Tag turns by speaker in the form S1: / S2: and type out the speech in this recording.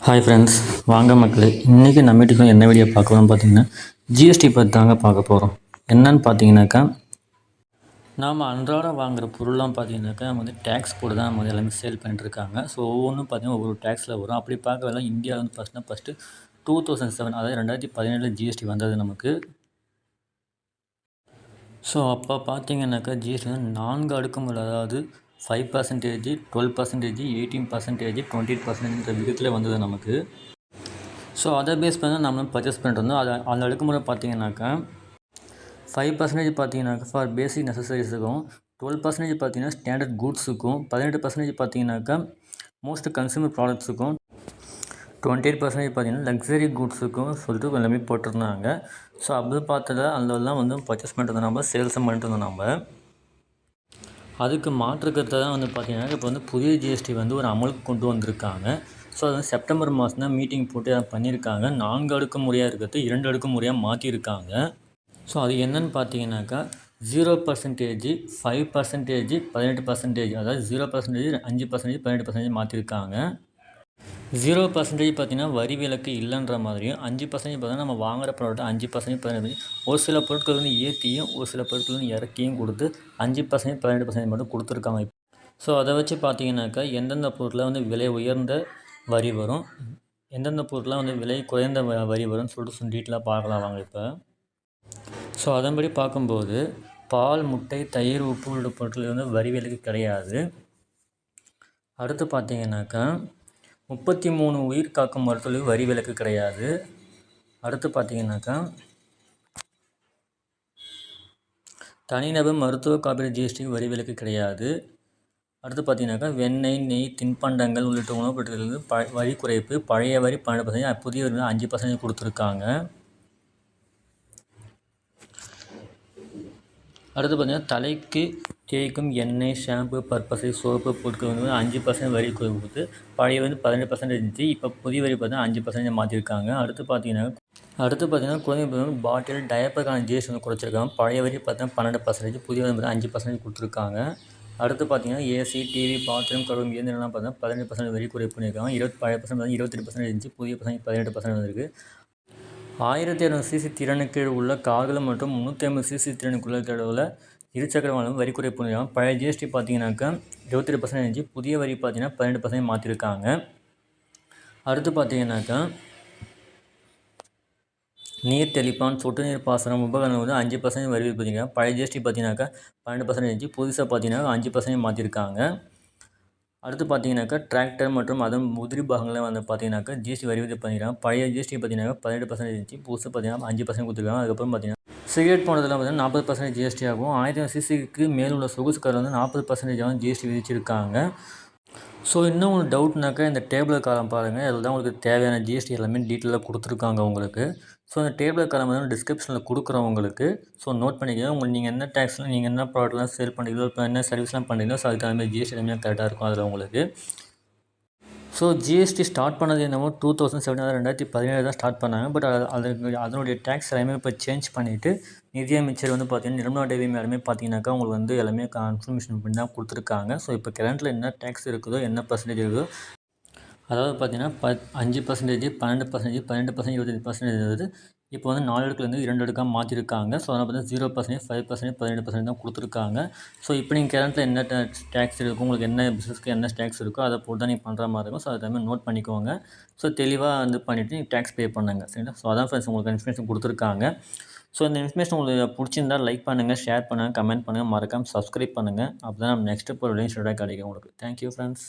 S1: Hi friends, வாங்க மக்களே. இன்றைக்கி நம்ம வீட்டுக்கு என்ன வீடியோ பார்க்கலாம்னு பார்த்தீங்கன்னா ஜிஎஸ்டி பற்றி தாங்க பார்க்க போகிறோம். என்னன்னு பார்த்தீங்கன்னாக்கா, நாம் அன்றாடம் வாங்குகிற பொருள்லாம் பார்த்தீங்கன்னாக்கா நம்ம வந்து டேக்ஸ் போட்டு தான் நம்ம வந்து எல்லாமே சேல் பண்ணிட்டுருக்காங்க. ஸோ ஒவ்வொன்றும் பார்த்தீங்கன்னா ஒவ்வொரு டேக்ஸில் வரும். அப்படி பார்க்கறதுலாம் இந்தியாவில் வந்து ஃபஸ்ட்டு 2007, அதாவது 2017 ஜிஎஸ்டி வந்தது நமக்கு. ஸோ அப்போ பார்த்தீங்கன்னாக்கா ஜிஎஸ்டி வந்து 4 அடுக்குமுறை, அதாவது 5%, 12%, 18%, 20%ன்ற விதத்தில் வந்தது நமக்கு. ஸோ அதை பேஸ் பண்ணி நம்ம பர்ச்சேஸ் பண்ணிட்டு இருந்தோம். அந்த அடுக்குமுறை பார்த்தீங்கன்னாக்கா 5% பார்த்தீங்கன்னாக்கா ஃபார் பேசிக் நெசசரிஸுக்கும், 12% பார்த்தீங்கன்னா ஸ்டாண்டர்ட் குட்ஸுக்கும், 18% பார்த்தீங்கன்னாக்கா மோஸ்ட் கன்சூமர் ப்ராடக்ட்ஸுக்கும், 28% பார்த்தீங்கன்னா லக்ஸரி குட்ஸுக்கும் சொல்லிட்டு எல்லாமே போட்டிருந்தாங்க. ஸோ அப்படி பார்த்ததில் அதெல்லாம் வந்து பர்ச்சேஸ் பண்ணிட்டு இருந்தோம், நம்ம சேல்ஸும் பண்ணிட்டு இருந்தோம் நம்ம. அதுக்கு மாற்றுக்கருத்தை தான் வந்து பார்த்திங்கன்னா இப்போ வந்து புதிய ஜிஎஸ்டி வந்து ஒரு அமலுக்கு கொண்டு வந்திருக்காங்க. ஸோ அது வந்து செப்டம்பர் மாதம் தான் மீட்டிங் போட்டு பண்ணியிருக்காங்க. 4 அடுக்கு முறையாக இருக்கிறது 2 அடுக்கு முறையாக மாற்றியிருக்காங்க. ஸோ அது என்னென்னு பார்த்தீங்கன்னாக்கா 0%, 5%, 18%, அதாவது 0%, 5%, 18% மாற்றிருக்காங்க. 0% பார்த்தீங்கன்னா வரி விலக்கு இல்லைன்ற மாதிரியும், 5% பார்த்தீங்கன்னா நம்ம வாங்குகிற ப்ராடக்ட் 5%, 18%, ஒரு சில பொருட்கள் வந்து ஏற்றியும் ஒரு சில பொருட்கள் வந்து இறக்கியும் கொடுத்து 5%, 18% மட்டும் கொடுத்துருக்காங்க. ஸோ அதை வச்சு பார்த்தீங்கன்னாக்கா எந்தெந்த பொருளில் வந்து விலை உயர்ந்த வரி வரும், எந்தெந்த பொருட்லாம் வந்து விலை குறைந்த வரி வரும்னு சொல்லிட்டு டீட்டெயிலாக பார்க்கலாம் வாங்க இப்போ. ஸோ அதன்படி பார்க்கும்போது பால், முட்டை, தயிர், உப்பு உள்ளிட்ட பொருட்கள் வந்து வரி விலக்கு கிடையாது. அடுத்து பார்த்தீங்கன்னாக்கா 33 உயிர் காக்கும் மருத்துவர்களுக்கு வரி விலக்கு கிடையாது. அடுத்து பார்த்தீங்கன்னாக்கா தனிநபர் மருத்துவ காப்பீடு ஜிஎஸ்டிக்கு வரி விலக்கு கிடையாது. அடுத்து பார்த்தீங்கன்னாக்கா வெண்ணெய், நெய், தின்பண்டங்கள் உள்ளிட்ட உணவுப் பொருட்களுக்கு வரி குறைப்பு. பழைய வரி 12%, புதிய வரி 5% கொடுத்துருக்காங்க. அடுத்து பார்த்திங்கன்னா தலைக்கு தேய்க்கும் எண்ணெய், ஷாம்பு, பற்பசை, சோப்பு பொருட்கள் வந்து 5% வரி குறைப்பு. பழைய வந்து 18% இருந்துச்சு, இப்போ புதிய வரி பார்த்தீங்கன்னா 5% மாற்றிருக்காங்க. அடுத்து பார்த்தீங்கன்னா குழந்தை பாட்டில், டயப்பருக்கான ஜிஎஸ்டி வந்து குறைச்சிருக்காங்க. பழைய வரி பார்த்தீங்கன்னா 12%, புதிய வரி பார்த்தீங்கன்னா 5% கொடுத்துருக்காங்க. அடுத்து பார்த்தீங்கன்னா ஏசி, டிவி, பாத்ரூம் கழுவும் இயந்திரம்லாம் பார்த்தீங்கன்னா 18% வரி குறைப்பு பண்ணியிருக்காங்க. பழைய பர்சன்ட் 28% இருந்துச்சு, புதிய பர்சன்ட் 18% வந்திருக்கு. 1200 சிசி திறனுக்கு உள்ள கார்கள் மற்றும் 350 சிசி திறனுக்குள்ள உள்ள இருசக்கர வாகனம் வரி குறைப்பு பண்ணியிருக்காங்க. பழைய ஜிஎஸ்டி பார்த்தீங்கன்னாக்கா 28% இருந்துச்சு, புதிய வரி பார்த்தீங்கன்னா 12% மாற்றிருக்காங்க. அடுத்து பார்த்தீங்கன்னாக்கா நீர் தெளிப்பான், சொட்டு நீர் பாசனம் உபகரணம் வந்து 5% வரி விதிப்பாங்க. பழைய ஜிஎஸ்டி பார்த்தீங்கன்னாக்கா 12% இருந்துச்சு, புதுசாக பார்த்தீங்கன்னா 5% மாற்றிருக்காங்க. அடுத்து பார்த்தீங்கன்னாக்கா டிராக்டர் மற்றும் அதன் உதிரி பாகங்களை வந்து பார்த்தீங்கன்னாக்கா ஜிஎஸ்டி வரி விதிப்பு பண்ணிக்கிறாங்க. பழைய ஜிஎஸ்டி பார்த்தீங்கன்னா 18% இருந்துச்சு, புதுசு பார்த்தீங்கன்னா 5% கொடுத்துருக்காங்க. அதுக்கப்புறம் பார்த்தீங்கன்னா சிகரெட் போனதெல்லாம் பார்த்தீங்கன்னா 40% ஜிஎஸ்டி ஆகும். 1000 சிசிக்கு மேல் உள்ள சொகுசு காரில் வந்து 40% ஜிஎஸ்டி விதிச்சிருக்காங்க. ஸோ இன்னும் உங்களுக்கு டவுட்னாக்கா இந்த டேபிள் காலம் பாருங்கள், அதில் தான் உங்களுக்கு தேவையான ஜிஎஸ்டி எல்லாமே டீட்டெயிலாக கொடுத்துருக்காங்க உங்களுக்கு. ஸோ அந்த டேபிள் காலம் வந்து டிஸ்கிரிப்ஷனில் கொடுக்குறோம் உங்களுக்கு. ஸோ நோட் பண்ணிக்கோங்க. நீங்கள் என்ன டேக்ஸில் நீங்கள் என்ன ப்ராடக்ட்லாம் சேல் பண்ணுறீங்களோ, இப்போ என்ன சர்வீஸ்லாம் பண்ணுறீங்களோ, ஸோ அதுக்கு தகுந்த மாதிரி ஜிஎஸ்டி எல்லாமே கரெக்டாக இருக்கும் அதில் உங்களுக்கு. ஸோ ஜிஎஸ்டி ஸ்டார்ட் பண்ணது என்னமோ 2007, 2017 தான் ஸ்டார்ட் பண்ணாங்க. பட் அதனுடைய டேக்ஸ் எல்லாமே இப்போ சேஞ்ச் பண்ணிவிட்டு நிதியமைச்சர் வந்து பார்த்தீங்கன்னா நிர்மலா தேவி மேடமே பார்த்தீங்கன்னாக்கா உங்களுக்கு வந்து எல்லாமே கன்ஃபர்மேஷன் பண்ணி தான் கொடுத்துருக்காங்க. ஸோ இப்போ கரண்ட்டில் என்ன டேக்ஸ் இருக்குதோ, என்ன பர்சன்டேஜ் இருக்குதோ, அதாவது பார்த்தீங்கன்னா 5%, 12%, 18%, 25% இருந்தது. இப்போ வந்து 4 அடுக்குலேருந்து 2 அடுக்காக மாற்றிருக்காங்க. ஸோ அதனால் பார்த்தீங்கன்னா 0%, 5%, 18% தான் கொடுத்துருக்காங்க. ஸோ இப்போ நீங்கள் கரண்ட்டில் என்ன டேக்ஸ் இருக்கும், உங்களுக்கு என்ன பிஸ்னஸ்க்கு என்ன டேக்ஸ் இருக்கோ அதை போட்டு தான் நீங்கள் பண்ணுற மாதிரி இருக்கும். ஸோ அதை நோட் பண்ணிக்கோங்க. ஸோ தெளிவாக வந்து பண்ணிவிட்டு நீங்கள் டேக்ஸ் பே பண்ணுங்கள், சரிங்களா. ஸோ அதான் ஃப்ரெண்ட்ஸ் உங்களுக்கு இன்ஃபர்மேஷன் கொடுத்துருக்காங்க. ஸோ இந்த இன்ஃபர்மேஷன் உங்களுக்கு பிடிச்சிருந்தால் லைக் பண்ணுங்கள், ஷேர் பண்ணுங்கள், கமெண்ட் பண்ணுங்கள், மறக்காமல் சப்ஸ்கிரைப் பண்ணுங்கள். அப்போ தான் நம்ம நெக்ஸ்ட்டு போகிற கிடைக்கும் உங்களுக்கு. Thank you friends.